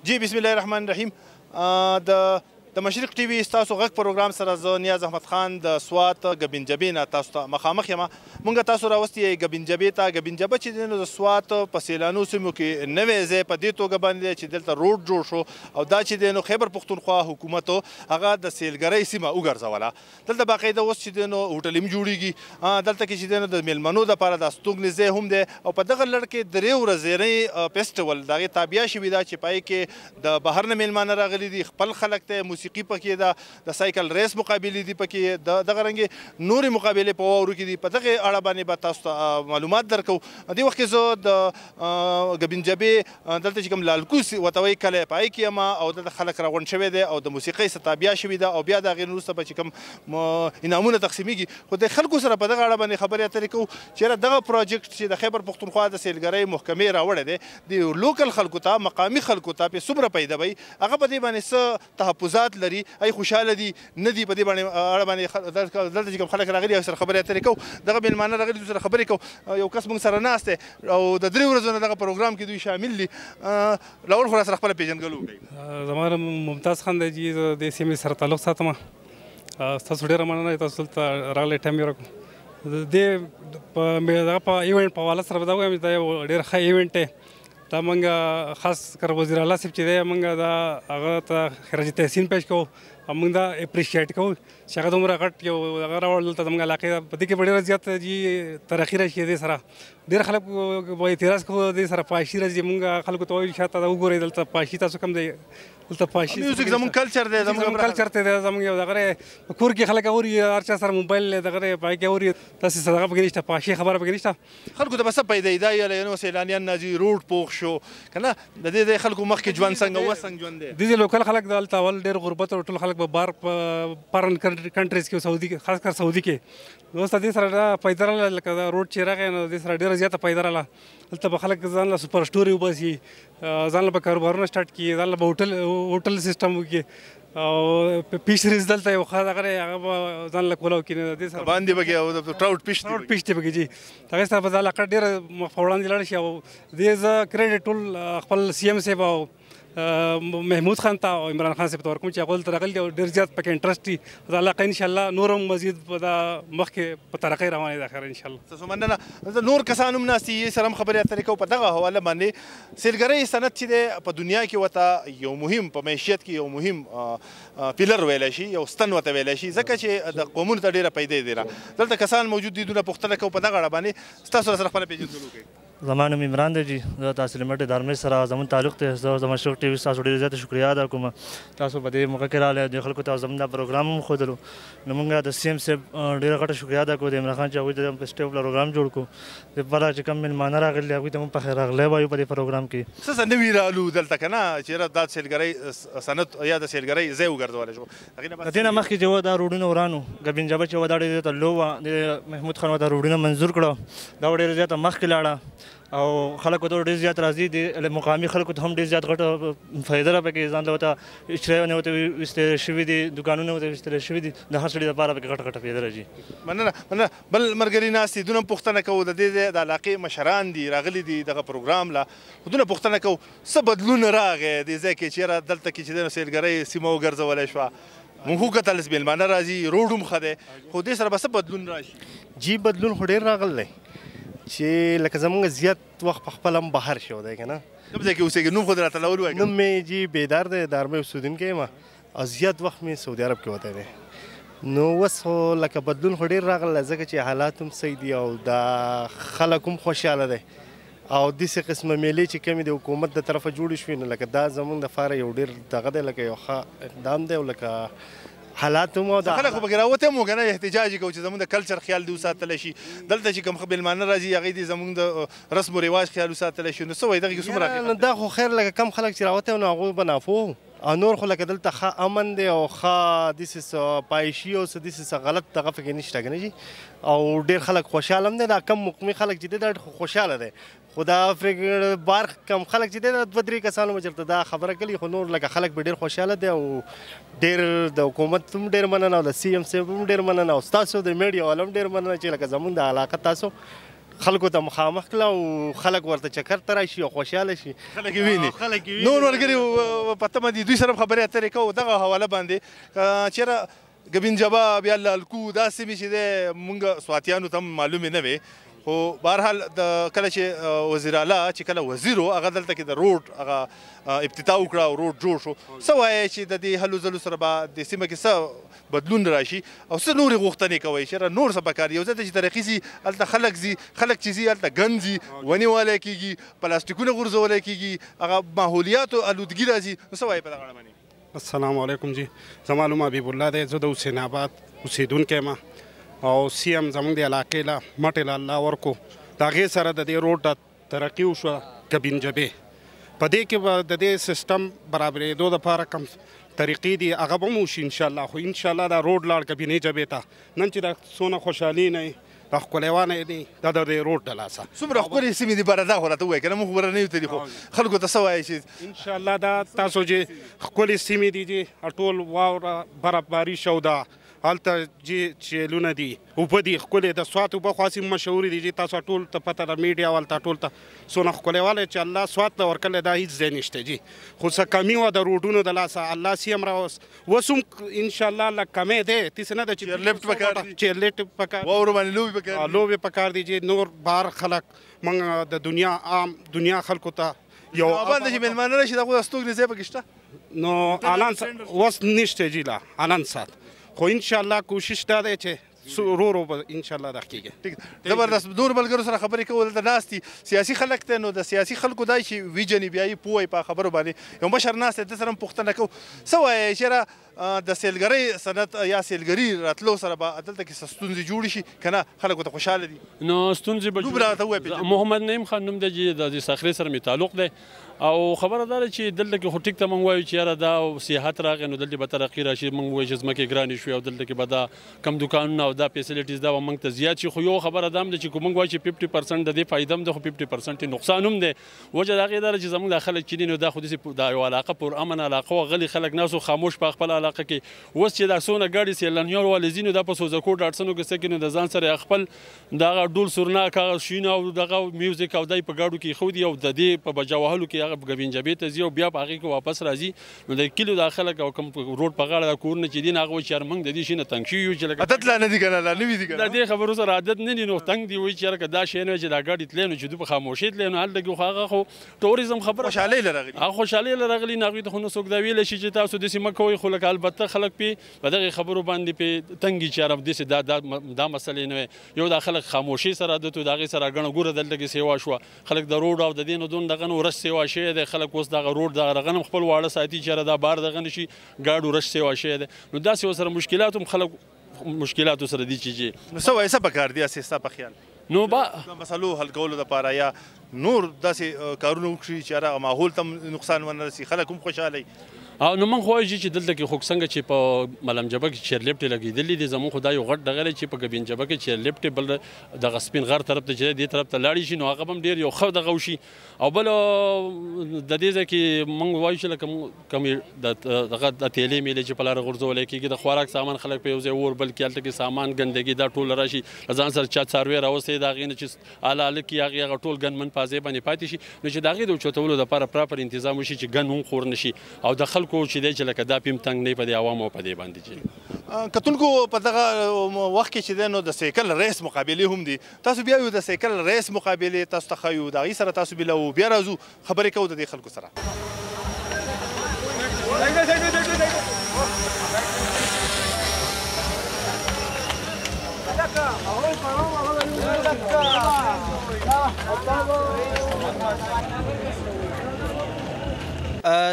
جی بسم الله الرحمن الرحیم. د مشرق ټي وي ستاسو غږ پروګرام سره زه نیاز احمد خان د سوات ګبینجبې نه تاسو ته مخامخ یم. مونږ تاسو راوستي یې ګبینجبې ته. ګبینجبه چې دی نو د سوات په سیلانو سیمو کې نوی ځای په دې توګه باندې چې دلته روډ جوړ شو او دا چې دی نو خیبر پښتونخوا حکومت هغه د سیلګرۍ سیمه وګرځوله. دلته باقاعده اوس چې دی نو هوټل هم جوړیږي. دلته کې چې دی نو د میلمنو دپاره د استوګنې ځای هم دی او په دغه لړ کې درې ورځنی فیسټیول د هغې تابیا شوي ده چې پای کې د بهر نه میلمانه راغلي دي، خپل خلک ته موسیقي پکې ده، د سایکل ریس مقابلې دي پکې، دغه رنګې نورې مقابلې په واورو کې دي. په دغې اړه باندې به تاسو ته معلومات درکوو. دې وخت کې زه د ګبینجبې دلته چې کوم لالکوس ورته وایي کلی په هغې کې یم او دلته خلک راغونډ شوی دی او د موسیقۍ څه تابیا شوي ده او بیا د هغې وروسته به چې کوم انعامونه تقسیمیږي. خو د خلکو سره په دغه اړه باندې خبرې اترې کوو چېرې دغه پروجیکټ چې د خیبر پښتونخوا د سیلګرۍ محکمې راوړی دی د لوکل خلکو ته، مقامي خلکو ته پې څومره پیدوي، هغه په دې باندې څه تحفظات لري، ای خوشحاله دي نه دي، په دې باندې اړه باندې دلته چې کوم خلک راغلي سره خبرې اترې کوو. دغه میلمانه راغلي دوی سره خبرې کوو. یو کس موږ سره ناست دی او د درې ورځو نه دغه پروګرام کې دوی شامل دي. راول خو راسره خپله پېژندګلو وکړئ. زما نوم ممتاز خان دی چې زه د سیمې سره تعلق ساتم. ستاسو ډېره مننه چې تاسو دلته راغلی ټایم یې راکړو. دغه په ایونټ په حواله سره به دا ووایم چې دا یو ډېر ښه ایونټ دی. دا موږ خاص کر وزیر اعلی صاحب چې دی موږ دا هغه ته خراج تحسین پیش کوو او موږ دا اپریشیټ کوو چې هغه دومره غټ یو هغه راوړل دلته زموږ علاقې په دې کې به ډېره زیات جي ترقي راشي. دې سره ډېر خلک به اعتراض کوو دې سره پاشي راځي. موږ خلکو ته وایو شاته دا وګورئ دلته پاشي تاسو کوم دی، دلته پاشي میوزیک زموږ کلچر دی، زموږ کلچر ته دی، زموږ یو دغه په کور کې خلک اوري، هر چا سره موبایل دغه پای کې اوري، تاسې صدقه پکې نشته، پاشي خبره پکې نشته. خلکو ته به څه پیدا دا یعنې سیلانیان راځي، روډ پوخ شو که نه، د دې خلکو مخکې ژوند څنګه اوس څنګه ژوند دی. دې لوکل خلک دلته اول ډېر غربت او ټول خلک به بار فارن کنټریز کې سعودي کې خاص کر سعودي کې اوس دې سره پیدا راغله. لکه دا روډ چې راغی نو دې سره ډېره زیاته پیدا راغله. دلته به خلک ځان له سوپر سټوري وباسي، ځان له به کاروبارونه سټارټ کړي، ځان له به هوټل سیسټم وکړي او فیشریز دلته یو ښه دغه هغه به ځان له کوله وکړي. دې سره باندې پکې او ټراوټ فیش دی پکې جي. هغې سره به دا علاقه ډېره مخ په وړاندې لاړه شي. او دې زه کریډټ ټول خپل سی ایم صاحب او محمود خان ته او عمران خان صاحب ته ورکوم چې هغوی دلته راغلي دي او ډېر زیات پکې انټرسټ دي. دا علاقه انشاءالله نور هم مزید په دا مخکې په ترقۍ روانې ده خیر انشاءالله. تاسو مننه. دلته نور کسان هم ناست دي، سره هم خبرې اترې کوو په دغه حواله باندې. سیلګرۍ صنعت چې دی په دنیا کې ورته یو مهم، په معیشت کې یو مهم پیلر ویلی شي، یو ستن ورته ویلی شي، ځکه چې د قومونو ته ډېره پیدا دی. دلته کسان موجود دي، دونه پوښتنه کوو په دغه اړه باندې. ستاسو سره خپله پېژندګلو وکړئ. زما نوم عمران دی جی. زه تحصیل مټ دارمې سره زموږ تعلق دی. زه د مشرق ټي وي ستاسو ډېره زیاته شکریا ادا کوم. تاسو په دې موقع کې راغلی، د خلکو ته زموږ دا پروګرام هم ښودلو. نو موږ د سی ایم صاحب ډېره غټه شکریا ادا کوو د عمران خان چې هغوی ته د فیسټیول پروګرام جوړ کړو. دپاره چې کوم میلمانه راغلي هغوی ته هم په خیر راغلی وایو په دې پروګرام کې. څه نوي رالو دلته که نه چېرې دا سیلګرۍ صنعت یا د سیلګرۍ ځای وګرځولی شو. د دې نه مخکې چې و دا روډونه ورانو، ګبینجبه چې و دا ډېره زیاته لو وه. د محمود خان ورته روډونه منظور کړه، دا ډېره زیاته مخکې لاړه او خلکو ته ډېر زیات راځي. د مقامي خلکو ته هم ډېر زیات غټه فایده را پکې ځان له ورته اشتراونه ورته ویستل شوي دي، دوکانونه ورته ویستل شوي دي. د هر سړي لپاره پکې غټه غټه فایده راځي. مننه. بل ملګري ناست دي، دونه پوښتنه کوو د دې د علاقې مشران دي راغلي دي دغه پروګرام له، دونه پوښتنه کوو څه بدلون راغی دې ځای کې چېرې دلته کې چې دی نو سیلګرۍ سیمه وګرځولی شوه. موږ وکتل میلمانه راځي، روډ هم ښه دی، خو دې سره به څه بدلون راشي؟ جی بدلون خو ډېر راغلی چې لکه زموږ زیات وخت په خپل هم بهر شوی دی که نه. کوم ځای کې اوسېږي؟ نوم خو دې راته لا ووایه. نوم مې جی بیدار دی، دارمې اوسېدونکی یم او زیات وخت مې سعودي عرب کې وتی دی. نو اوس خو لکه بدلون خو ډېر راغلی ځکه چې حالات هم صحیح دي او دا خلک هم خوشحاله دی او داسې قسمه میلې چې کومې د حکومت د طرفه جوړې شوې نو لکه دا زموږ دپاره یو ډېر دغه دی، لکه یو ښه اقدام دی او لکه حالات هم خلک خو پکې راوتي هم که نه احتجاج یې کوو چې زموږ د کلچر خیال دې وساتلی شي. دلته چې کوم میلمانه راځي هغوی دې زموږ د رسم و رواج خیال وساتلی شي. نو څه وایي دغې کې څومره نو دا خو خیر لکه کم خلک چې راوتی نو هغوی به نافو او نور خو لکه دلته ښه امن دی او ښه داسې څه پایشي او څه داسې څه غلط دغه پکې نشته که نه جي. او ډېر خلک خوشحاله هم دی. دا کم مقمي خلک چې دی دا خوشحاله دی. خو دا بار کم خلک چې دی دا 2-3 کسانو به چېرته دا خبره کړي، خو نور لکه خلک به ډېر خوشحاله دی او ډېر د حکومت هم ډېر مننه او د سی ایم صاحب هم ډېر مننه او ستاسو د میډیا والا هم ډېر مننه چې لکه زموږ د علاقه تاسو خلکو ته مخامخ کړه او خلک ورته چکر ته راشي او خوشحاله شي خلک یې ویني خلک یې نور ملګري په تمه دي دوی سره خبرې اترې کوو دغه حواله باندې چېرې ګبین جبا بیا لالکو دا سیمې چې دی مونږ سواتیانو ته هم معلومې نه وې خو بهرحال د کله چې وزیر اعلی چې کله وزیر و هغه دلته کې د روډ هغه افتتاح وکړه او روډ جوړ شو څه وایې چې د دې هلو ځلو سره به د سیمه کې څه بدلون راشي او څه نورې غوښتنې کوئ چېرې نور څه پکار یو ځای ته چې ترقي ځي هلته خلک ځي خلک چې ځي هلته ګند ځي ونې والی کېږي پلاستیکونه غورځولی کېږي هغه ماحولیاتو آلودګي راځي نو څه وایې په دغه اړه باندې السلام علیکم جی زما نوم حبیب الله دی زه د حسین آباد اوسېدونکی یم او سی ایم زموږ د علاقې له مټې له الله ورکو د هغې سره د دې روډ د ترقي وشوه ګبین جبې په دې کې به د دې سیسټم برابرېدو دپاره کم طریقې دي هغه به هم وشي انشاءالله خو انشاءالله دا روډ لاړ ګبینې جبې ته نن چې دا څونه خوشحالي نه وي دا ښکلیوانه دي دا د دې روډ د لاسه څومره ښکلې سیمې دي بره دا خو راته ووایه که نه موږ بره نه یو تللي خو خلکو ته څه وایي چې انشاءالله دا تاسو چې ښکلې سیمې دي چې ټول واوره برابري شو دا هلته چې چیلونه دي اوبه دي ښکلې د سوات اوبه خو هسې مشهورې دي چې تاسو ټول ته پته ده میډیا والته ټول ته څونه ښکلی والی چې الله سوات ته ورکړی دا هېڅ ځای نشته جي خو څه کمي وه د روډونو د لاسه الله سیم راوست اوس هم انشاءالله لږ کمی دی داسې نه ده چې چیرلیفټ پکار دي چیرلیفټ پکار واورو باندې لوبې پکار دي لوبې پکار دي چې نور بهر خلک موږ د دنیا عام دنیا خلکو ته یو باندې چې مېلمانه راشي دا خو د ستوګنې ځای پکې شته نو الان اوس نشته جي لا الان سات خو انشاءالله کوشش دا دی چې ورو ورو به انشاءالله دا کېږي زبردست نور ملګرو سره خبرې کول دلته ناست دي سیاسي خلک ته نو د سیاسي خلکو دا چې ویژنې بیا یې پوه په خبرو باندې یو مشر ناست دی ده سره هم پوښتنه کوو څه وایې چېرې د سیلګرۍ صنعت یا سیلګري راتلو سره به دلته کې څه ستونزې جوړې شي که نه خلکو ته خوشحاله دي نو ستونزې به نوم راته ووایه محمد نعیم خان نوم دی چې د صخرې سره مې تعلق دی او خبره دا ده چې دلته کې خو ټیک ته موږ وایو چې یاره دا سیاحت راغی نو دلته به ترقي راشي موږ وایو چې ځمکې ګرانې شوې او دلته کې به دا کم دوکانونه او دا فیسلیټیز دا به موږ ته زیات شي خو یو خبره دا هم ده چې که موږ وایو چې 50% د دې فایده هم ده خو 50% یې نقصان هم دی وجه د هغې دا ده چې زموږ دا خلک چې دي نو دا خو داسې دا یو علاقه پر امن علاقه وه غلي خلک ناست خاموش په خپله علاقه کې اوس چې دا څونه ګاډي سیلانیان والې ځي نو دا په سوزکو ډاټسنو کې څه کوي نو د ځان سره خپل دغه ډول سورناک هغه شین او دغه میوزیک او دای په ګاډو کې ایښودي او د دې په بجا وهلو کې هغه ګبین جبې ته ځي او بیا په هغې کې واپس راځي نو د کلیو دا خلک او کوم روډ په غاړه دا کورونه چې دي نو هغه وایي چې یار موږ د دې شي نه تنګ شوي یو چې لکه عادت لا نه دي که نه لا نوي دي که د دې خبرو سره عادت نه دي نو تنګ دي وایي چې یاره که دا شی نه چې دا ګاډي تللی نو چې دوی په خاموشۍ تللی نو هلته کې خو هغه خو ټوریزم خبره خوشحالۍ له راغلي هغه خوشحالۍ له راغلي نو هغوی ته خو نه څوک دا ویلی شي چې تاسو داسې مه کوئ خو لکه البته خلک پې په دغې خبرو باندې پې تنګ چې یاره داسې دا مسلې نه وي یو دا خلک خاموشۍ سره عادت و د هغې سره ګڼه ګوره دلته کې سیوا شوه خلک د روډ او د دې نه دون دغه نه ورش سیوا شوی دی خلک اوس دغه روډ دغه نه خپل واړه ساتي چې یاره دا بار دغه نه شي ګاډو رش سیوا شوی دی نو داسې ورسره مشکلات هم خلک مشکلاتو سره دي چې نو څه وایې څه پکار دي هسې ستا په خیال نو با د مسلو حل کولو دپاره یا نور داسې کارونه وکړي چې هغه ماحول ته نقصان ونه رسي خلک هم خوشحاله او نو موږ خو وایو چې دلته کې خو څنګه چې په ملم جبه کې چیرلیفټې لګېدلي دي زموږ خو دا یو غټ ډغه دی چې په ګبین جبه کې چیرلیفټې بل دغه سپین غر طرف ته چې دې طرف ته لاړې شي نو هغه به هم ډېر یو ښه دغه وشي او بل د دې ځای کې موږ وایو چې لکه کومې دغه د تیلې میلې چې په لاره غورځولی کېږي د خوراک سامان خلک په یو ځای اور بل کړي هلته کې سامان ګندګي دا ټول راشي له ځان سره چا څاروی راوستی د هغې نه چې اله هلک کړي هغه ټول ګن من په ځای باندې پاتې شي نو چې د هغې د اوچتولو دپاره پراپر انتظام وشي چې ګن هم خور نه شي او د خلکو چې دی چې لکه دا پیم تنګ نه په دې عوامو په دې باندې چې کتونکو په دغه وخت کې چې دی نو د سایکل ریس مقابلې هم دي تاسو بیا یو د سایکل ریس مقابلې تاسو ته ښیو د هغې سره تاسو بیا بیا راځو خبرې کوو د دې خلکو سره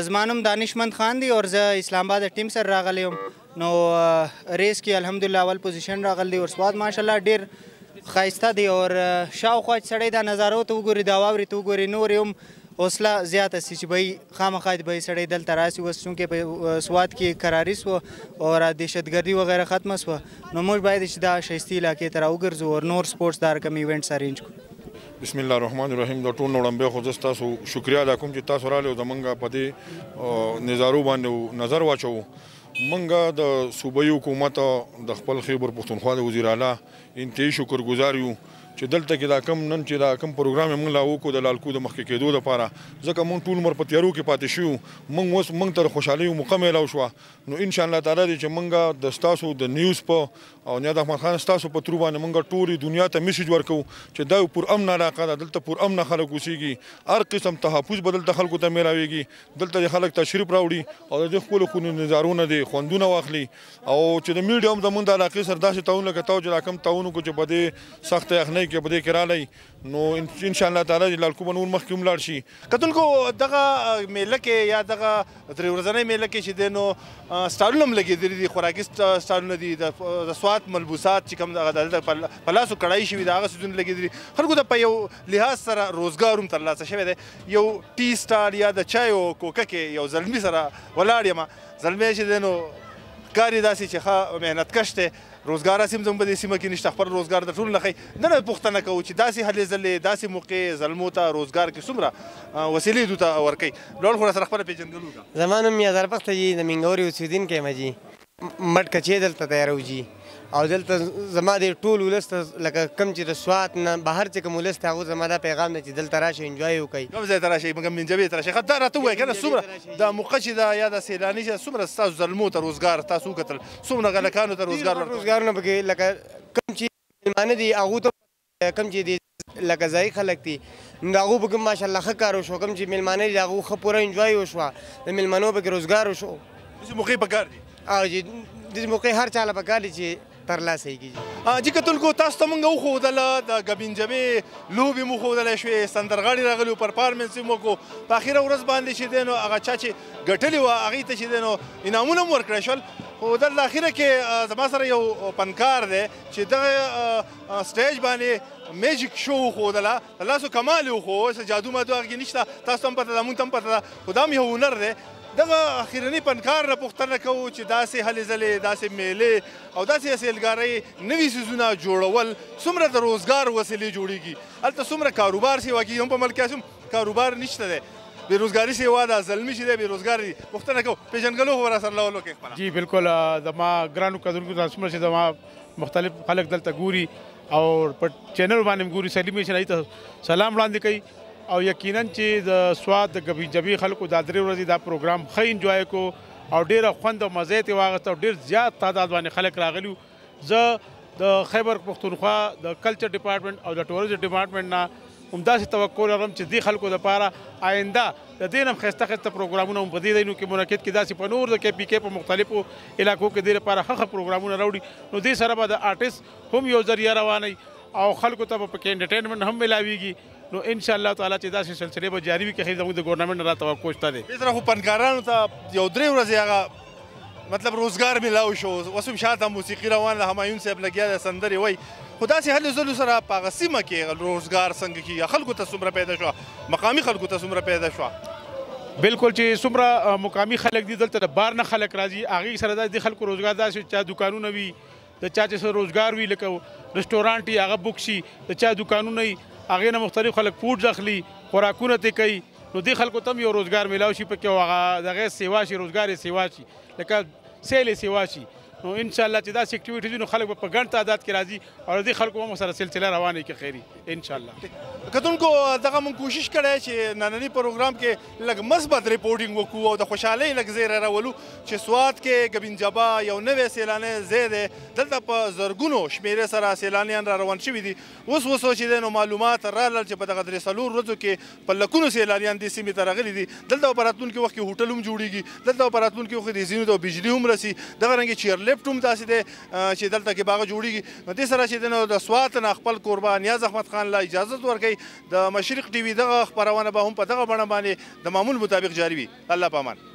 زما نوم دانشمند خان دی اور زه اسلام آباد ټیم سره راغلی یم نو ریس کې الحمدلله اول پوزیشن راغلی دی اور سواد ماشاءالله ډېر ښایسته دی اور شاوخوا چې سړی دا نظارو ته وګوري دا واورې ته وګوري نور هم حوصله زیاته سي چې به خامخا به سړی دلته راسي اوس چونکې په سوات کې کراري سوه اور دهشتګردي وغیره ختمه سوه نو موږ باید چې دا ښایستې علاقې ته راوګرځو اور نور سپورټس دا رقم ایونټس ارینج کړو بسم الله الرحمن الرحیم د ټول وړاندې خو زه تاسو شکریا ادا کوم چې تاسو راغلئ او زمونږ په دې نظارو باندې نظر واچوو مونږ د صوبایي حکومت د خپل خیبر پښتونخوا د وزیر اعلی انتهایي شکرګزار یو چې دلته کې دا کم نن چې دا کم پروګرام موږ لا وکړو د لالکو د مخکې کېدو لپاره ځکه موږ ټول عمر په تیارو کې پاتې شو موږ اوس موږ تر خوشحالۍ موقع میلاو شوه نو ان شاء الله تعالی چې موږ د ستاسو د نیوز په او نیاز احمد خان ستاسو په ترو باندې موږ ټولې دنیا ته میسج ورکوو چې دا پر امن علاقه ده دلته پر امن خلک اوسېږي هر قسم تحفظ به دلته خلکو ته میلاویږي دلته خلک تشریف راوړي او د خپلو خونو نظارونه دي خوندونه واخلي او چې د میډیا هم زموږ د علاقې سره داسې تعاون لکه تاسو چې دا کم تعاون وکړو چې په دې سخته یخنۍ کې په دې کې رالی نو ان شاء الله تعالی لالکو به نور مخکې هم لاړ شي کتونکو دغه میله کې یا دغه درې ورځنۍ میله کې چې دی نو سټالونه هم لګېدلي دي خوراکي سټالونه دي د سوات ملبوسات چې کوم دغه دلته په لاسو کړایي شوي دي هغه څیزونه لګېدلي خلکو ته په یو لحاظ سره روزګار هم ترلاسه شوی دی یو ټي سټال یا د چایو کوکه کې یو زلمي سره ولاړ یم زلمی چې دی نو ښکاري داسې چې ښه محنتکش دی روزګار هسې هم زموږ په دې سیمه کې نشته خپل روزګار د ټولو نه ښایي نه پوښتنه کوو چې داسې هلې ځلې داسې موقع زلمو ته روزګار کې څومره وسیلې دوی ته ورکوي لوړ خو راسره خپله پېژندګلو وکړه زما نوم میازار بخته جي د منګوري اوسېدونکی یم جي مټ کچې دلته تیارو جي او دلته زما د ټول ولس ته لکه کوم چې د سوات نه بهر چې کوم ولس ته هغو زما دا پیغام دی چې دلته راشئ انجوای وکئ کوم ځای ته راشئ موږ منجبې ته راشئ دا راته ووایه که نه څومره دا موقع چې ده یا د سیلاني چې څومره ستاسو زلمو ته روزګار تاسو وکتل څومره غلکانو ته روزګار روزګارونه پکې لکه کوم چې مېلمانه دي هغو ته کوم چې دي لکه ځایي خلک دي نو د هغو پکې ماشاءالله ښه کار وشو کوم چې مېلمانه دي د هغو ښه پوره انجوای وشوه د مېلمنو پکې روزګار وشو داسې موقع پکار دي او جي داسې موقع هر چا له پکار دي چې ترلاسه کېږي جي کتونکو تاسو ته موږ وښودله د ګبین جبې لوبې مو ښودلی شوې سندرغاړي راغلي وو پرفارمنس یې وکړو په اخره ورځ باندې چې دی نو هغه چا چې ګټلي وه هغوی ته چې دی نو انعامونه هم ورکړی شول خو دلته اخره کې زما سره یو فنکار دی چې دغه سټیج باندې میجیک شو وښودله د لاسو کمال یې وښو جادو مادو هغه کې نشته تاسو ته هم پته ده مونږ ته هم پته ده خو دا هم یو هنر دی دغه اخرني فنکار نه پوښتنه کوو چې داسې هلې ځلې داسې میلې او داسې حاصلګارۍ نوي څیزونه جوړول څومره د روزګار وسیلې جوړېږي هلته څومره کاروبار سیوا کېږي هم په ملک کې هم کاروبار نشته دی بېروزګاري سیوا ده زلمي چې دی بېروزګار دي پوښتنه کوو پېژندګلو خو به راسره لولو کې خپله جی بالکل زما ګرانو قدرونکو تاسو څومره چې زما مختلف خلک دلته ګوري او په چینل باندې هم ګوري سلیمیشن ته سلام وړاندې کوي او یقینا چې د سوات د ګبین جبې خلکو دا درې ورځې دا پروګرام ښه انجوای کو او ډېره خوند او مزه یې ترې واخیسته او ډېر زیات تعداد باندې خلک راغلي زه د خیبر پښتونخوا د کلچر ډپارټمنټ او د ټوریزم ډپارټمنټ نه همداسې توقع لرم چې دې خلکو دپاره آینده د دې نه هم ښایسته ښایسته پروګرامونه هم په دې ځایونو کې منعقد کړي داسې په نور د کې پي کې په مختلفو علاقو کې دې لپاره ښه پروګرامونه راوړي نو دې سره به د آرټسټ هم یو ذریعه روانوي او خلکو ته به پکې انټرټینمنټ هم میلاویږي نو ان شاء الله تعالی چې داسې سلسلې به جاري وي که خیر زموږ د ګورنمنټ نه را توقع شته دی دې سره خو فنکارانو ته یو درې ورځې هغه مطلب روزګار میلاو شو اوس هم شاته موسیقي روان ده همایون صاحب لګیا دی سندرې وایي خو داسې هلې ځلو سره په هغه سیمه کې روزګار څنګه کېږي خلکو ته څومره پیدا شوه مقامي خلکو ته څومره پیدا شوه بالکل چې څومره مقامي خلک دي دلته د بار نه خلک راځي هغې سره د خلکو روزګار داسې چا دوکانونه وي د چا چې روزګار وي لکه رسټورانټ یې هغه بک شي د چا دوکانونه وي هغې نه مختلف خلک فوډز اخلي خوراکونه ترې کوي نو دې خلکو ته هم یو روزګار میلاو شي پکې او هغه د هغې سیوا شي روزګار یې سیوا شي لکه سیل یې سیوا شي نو ان شاء الله چې داسې اکټیویټیز وي نو خلک به په ګڼ تعداد کې راځي او د دې خلکو هم سره سلسله روانه کې خیري ان شاء الله کتونکو دغه موږ کوشش کړی چې ننني پروګرام کې لږ مثبت ریپورټینګ وکړو او د خوشحالۍ لږ ځای راولو چې سوات کې ګبین جبا یو نوی سیلانی ځای دی دلته په زرګونو شمېرې سره سیلانیان را روان شوي دي اوس چې دی نو معلومات رالل چې په دغه درې څلور ورځو کې په لکونو سیلانیان دې سیمې ته راغلي دي دلته په راتلونکي وخت کې هوټل هم جوړېږي دلته په راتلونکي وخت کې د ځینو ته بجلي هم رسي دغه رنګې چیر لفټ هم داسې دی چې دلته کې باغ جوړېږي نو دې سره چې دی نو د سوات نه خپل کوربه نیاز احمد خان له اجازت ورکوي د مشرق ټي وي دغه خپرونه به هم په دغه بڼه باندې د معمول مطابق جاري وي الله په امان